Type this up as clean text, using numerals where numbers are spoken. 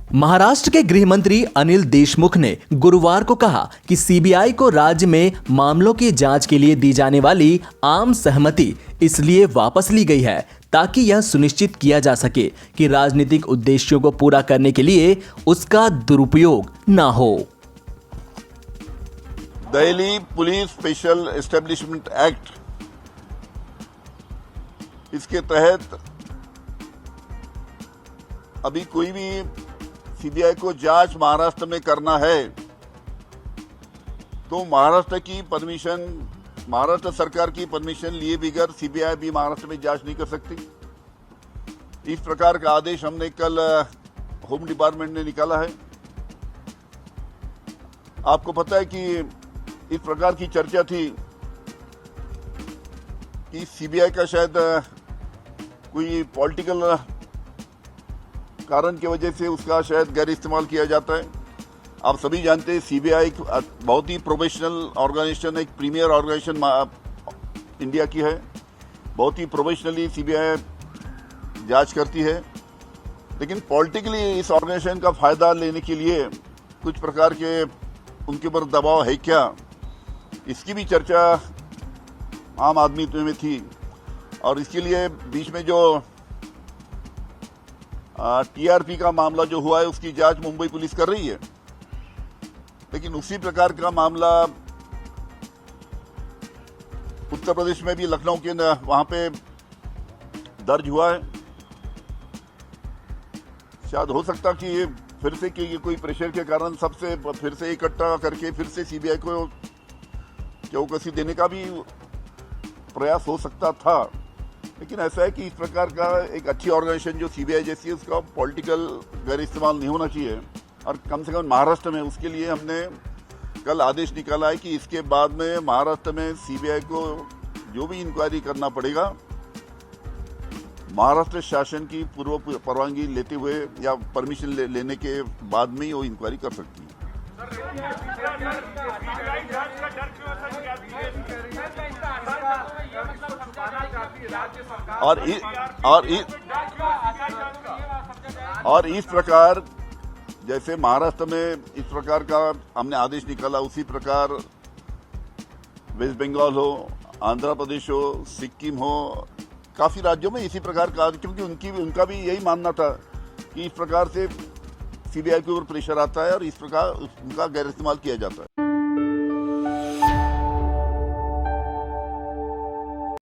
महाराष्ट्र के गृह मंत्री अनिल देशमुख ने गुरुवार को कहा कि सीबीआई को राज्य में मामलों की जांच के लिए दी जाने वाली आम सहमति इसलिए वापस ली गई है ताकि यह सुनिश्चित किया जा सके कि राजनीतिक उद्देश्यों को पूरा करने के लिए उसका दुरुपयोग न हो। Delhi police special establishment act, इसके तहत अभी कोई भी सीबीआई को जांच महाराष्ट्र में करना है तो महाराष्ट्र सरकार की परमिशन लिए बगैर सीबीआई भी महाराष्ट्र में जांच नहीं कर सकती। इस प्रकार का आदेश हमने कल होम डिपार्टमेंट ने निकाला है। आपको पता है कि इस प्रकार की चर्चा थी कि सीबीआई का शायद कोई पॉलिटिकल कारण की वजह से उसका शायद गैर इस्तेमाल किया जाता है। आप सभी जानते हैं सीबीआई बहुत ही प्रोफेशनल ऑर्गेनाइजेशन, एक प्रीमियर ऑर्गेनाइजेशन इंडिया की है। बहुत ही प्रोफेशनली सीबीआई जांच करती है, लेकिन पॉलिटिकली इस ऑर्गेनाइजेशन का फायदा लेने के लिए कुछ प्रकार के उनके ऊपर दबाव है क्या, इसकी भी चर्चा आम आदमी में थी। और इसके लिए बीच में जो टीआरपी का मामला जो हुआ है उसकी जांच मुंबई पुलिस कर रही है, लेकिन उसी प्रकार का मामला उत्तर प्रदेश में भी लखनऊ के वहां पे दर्ज हुआ है। शायद हो सकता कि ये फिर से कि कोई प्रेशर के कारण सबसे फिर से इकट्ठा करके फिर से सीबीआई को चौकसी देने का भी प्रयास हो सकता था। लेकिन ऐसा है कि इस प्रकार का एक अच्छी ऑर्गेनाइजेशन जो सीबीआई जैसी है उसका पॉलिटिकल गैर इस्तेमाल नहीं होना चाहिए, और कम से कम महाराष्ट्र में उसके लिए हमने कल आदेश निकाला है कि इसके बाद में महाराष्ट्र में सीबीआई को जो भी इंक्वायरी करना पड़ेगा महाराष्ट्र शासन की पूर्व परवानगी लेते हुए या परमिशन लेने के बाद में ही वो इंक्वायरी कर सकती है। और इस प्रकार जैसे महाराष्ट्र में इस प्रकार का हमने आदेश निकाला, उसी प्रकार वेस्ट बंगाल हो, आंध्र प्रदेश हो, सिक्किम हो, काफी राज्यों में इसी प्रकार का, क्योंकि उनका भी यही मानना था कि इस प्रकार से सीबीआई के ऊपर प्रेशर आता है और इस प्रकार उनका गैर इस्तेमाल किया जाता है।